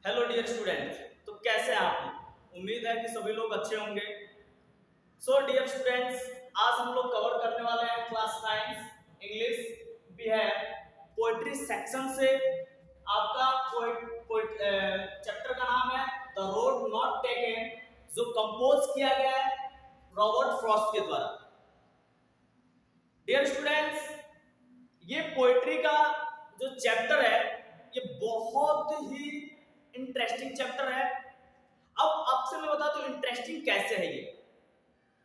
Hello dear student. तो कैसे हैं आप? उम्मीद है कि सभी लोग अच्छे होंगे। सो डियर स्टूडेंट्स, आज हम लोग कवर करने वाले हैं क्लास 9 इंग्लिश। भी है पोएट्री सेक्शन से। आपका चैप्टर का नाम है द रोड नॉट टेकन, जो कंपोज किया गया है रॉबर्ट फ्रॉस्ट के द्वारा। डियर स्टूडेंट्स, ये पोएट्री का जो चैप्टर है ये बहुत ही इंटरेस्टिंग चैप्टर है। अब आपसे मैं बता दूं इंटरेस्टिंग कैसे है ये।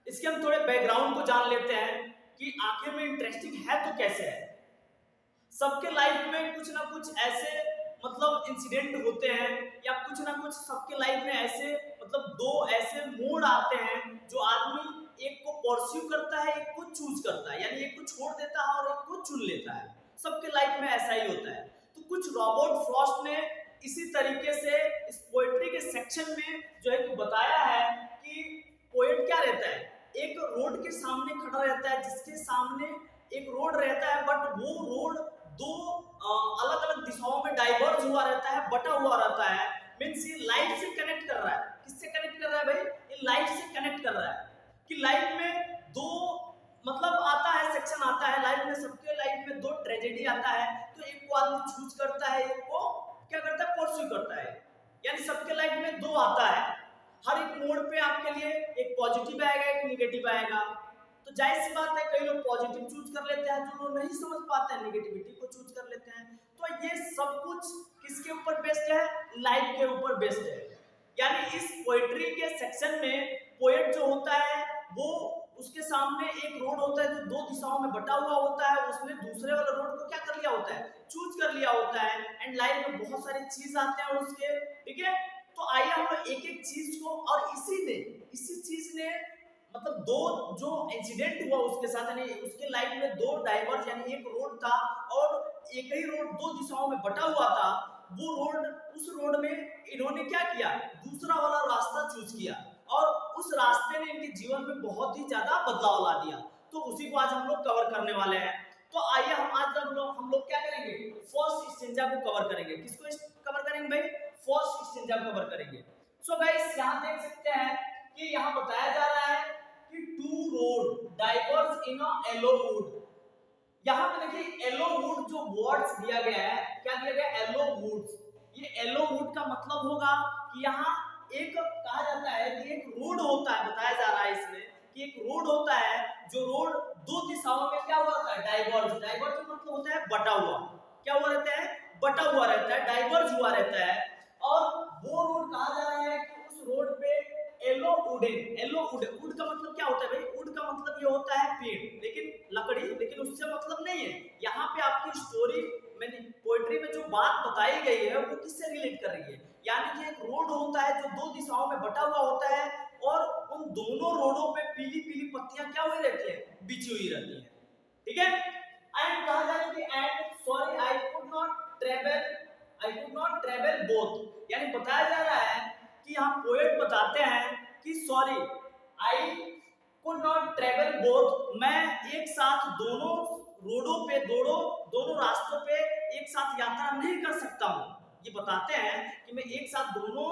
इसके हम थोड़े बैकग्राउंड को जान लेते हैं कि आखिर में इंटरेस्टिंग है तो कैसे है। सबके लाइफ में कुछ ना कुछ ऐसे इंसिडेंट होते हैं, या कुछ ना कुछ सबके लाइफ में ऐसे दो ऐसे मोड़ आते हैं जो आदमी एक को परस्यू करता है, एक को चूज करता है, यानी एक को छोड़ देता है और एक को चुन लेता है। सबके लाइफ में ऐसा ही होता है। तो कुछ रॉबर्ट फ्रॉस्ट ने इसी तरीके से इस पोएट्री के सेक्शन में जो है कि बताया है कि पोएट क्या रहता है, एक रोड के सामने खड़ा रहता है, जिसके सामने एक रोड रहता है, बट वो रोड दो अलग अलग दिशाओं में डाइवर्ज हुआ रहता है, बटा हुआ रहता है। मीन्स ये लाइफ से कनेक्ट कर रहा है। किससे कनेक्ट कर रहा है भाई? ये लाइफ से कनेक्ट कर रहा है कि लाइफ में दो आता है, सेक्शन आता है लाइफ में। सबके लाइफ में दो ट्रेजेडी आता है, तो एक को आदमी चूज करता है, एक को क्या करता है, परस्यू करता है। यानी सबके लाइफ में दो आता है। हर एक मोड़ पे आपके लिए एक पॉजिटिव आएगा, एक निगेटिव आएगा। तो जाहिर सी बात है कई लोग पॉजिटिव चूज कर लेते हैं, जो लोग नहीं समझ पाते हैं निगेटिविटी को चूज कर लेते हैं। तो ये सब कुछ किसके ऊपर बेस्ड है? लाइफ के ऊपर बेस्ड है। यानी इस पोएट्री के सेक्शन में पोएट जो होता है वो, उसके सामने एक रोड होता है जो दो दिशाओं में बटा हुआ होता है, उसने दूसरे वाले रोड को क्या कर लिया होता है, चूज कर लिया होता है। एंड लाइफ में बहुत सारी चीज आते हैं उसके, ठीक है। तो आइए हम लोग एक एक चीज को, और इसी चीज ने दो जो इंसिडेंट हुआ उसके साथ, यानी उसके लाइफ में दो डाइवर्स, यानी एक रोड था और एक ही रोड दो दिशाओं में बटा हुआ था। वो रोड, उस रोड में इन्होंने क्या किया, दूसरा वाला रास्ता चूज किया, और उस रास्ते ने इनके जीवन में बहुत ही ज्यादा बदलाव ला दिया। तो उसी को आज हम लोग कवर करने वाले हैं। तो आइए हम लोग क्या करेंगे, फर्स्ट स्टेंजा को कवर करेंगे। किसको कवर करेंगे भाई? फर्स्ट स्टेंजा को कवर करेंगे। सो गाइस, यहाँ देख सकते हैं कि यहाँ बताया जा रहा है कि two road diverged in a yellow wood. यहाँ पे देखिए येलो वुड जो वर्ड्स दिया गया है, क्या दिया गया? Yellow woods. ये येलो वुड का मतलब होगा कि यहाँ एक कहा जाता है कि एक रोड होता है, बताया जा रहा है इसमें कि एक रोड होता है, जो रोड दो दिशाओं में क्या हुआ था, डाइवर्ज। डाइवर्ज मतलब होता है बटा हुआ। क्या हुआ रहता है? बटा हुआ रहता है, डाइवर्ज हुआ रहता है। और वो रोड कहा जा रहा है कि उस रोड पे yellow wooden, yellow would, would का मतलब क्या होता है भाई? वुड का मतलब ये होता है पेड़, लेकिन लकड़ी, लेकिन उससे मतलब नहीं है। यहाँ पे आपकी स्टोरी, मैंने पोएट्री में जो बात बताई गई है वो किससे रिलेट कर रही है? यानी कि एक रोड होता है जो दो दिशाओं में बटा हुआ होता है, और उन दोनों रोडों पे पीली पीली पत्तियां क्या हुई रहती है, बिछी हुई रहती है, ठीक है। एंड कहा जा रहा है कि and sorry I could not travel both. यानी बताया जा रहा है कि यहाँ पोएट बताते हैं कि sorry I could not travel both, मैं एक साथ दोनों रोडों पे, दोनों रास्तों पे एक साथ यात्रा नहीं कर सकता हूँ। ये बताते हैं कि मैं एक साथ दोनों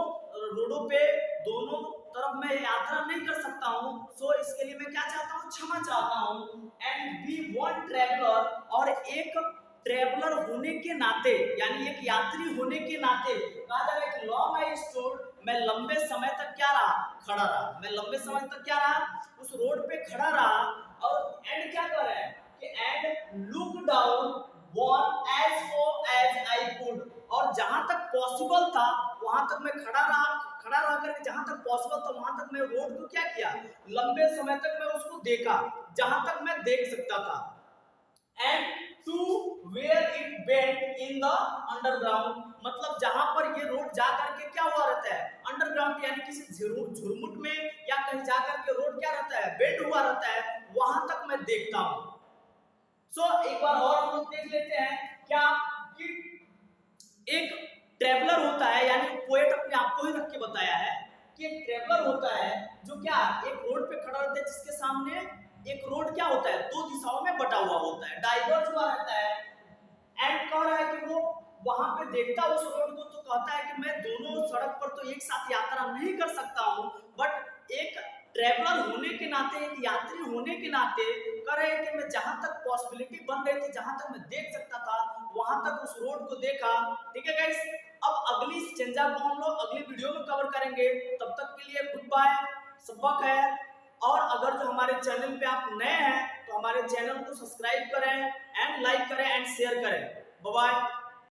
रोडों पे, दोनों तरफ मैं यात्रा नहीं कर सकता हूँ। सो इसके लिए मैं क्या चाहता हूँ, क्षमा चाहता हूँ। एंड बी वन ट्रेवलर, और एक ट्रेवलर होने के नाते, यानी एक यात्री होने के नाते कहा जा रहा है कि लॉन्ग आई स्टूड, मैं लंबे समय तक क्या रहा, खड़ा रहा। मैं लंबे समय तक क्या रहा, उस रोड पे खड़ा रहा। और एंड क्या कर रहा है कि and look down one as far as I could, और जहां तक पॉसिबल था वहां तक मैं खड़ा रह करके, जहां तक पॉसिबल था वहां तक मैं रोड को क्या किया, लंबे समय तक मैं उसको देखा, जहां तक मैं देख सकता था। And to where it bent in the underground, मतलब जहां पर ये रोड जा करके क्या हुआ रहता है, अंडरग्राउंड, यानी किसी झुरमुट में या कहीं जा करके रोड क्या रहता है, बेंड हुआ रहता है, वहां तक मैं देखता हूं। सो एक बार और हम लोग देख लेते हैं क्या, कि एक ट्रेवलर होता है, यानी पोएट अपने आप को ही रख के बताया है कि एक ट्रेवलर होता है जो क्या एक रोड पे खड़ा रहता है, जिसके सामने एक रोड क्या होता है, दो दिशाओं में बटा हुआ होता है, डाइवर्ज हुआ रहता है। एंड कह रहा है कि वो वहां पे देखता उस रोड को, तो कहता है कि मैं दोनों सड़क पर तो एक साथ यात्रा नहीं कर सकता हूँ, बट एक ट्रेवलर होने के नाते, एक यात्री होने के नाते कह रहे हैं कि मैं जहां तक पॉसिबिलिटी बन रही थी, जहां तक मैं देख सकता था, वहां तक उस रोड को देखा। ठीक है गाइस, अब अगली स्टेंजा को हम लोग अगली वीडियो में कवर करेंगे। तब तक के लिए गुड बाय, सबक है। और अगर जो हमारे चैनल पे आप नए हैं तो हमारे चैनल को सब्सक्राइब करें एंड लाइक करें एंड शेयर करें। Bye bye.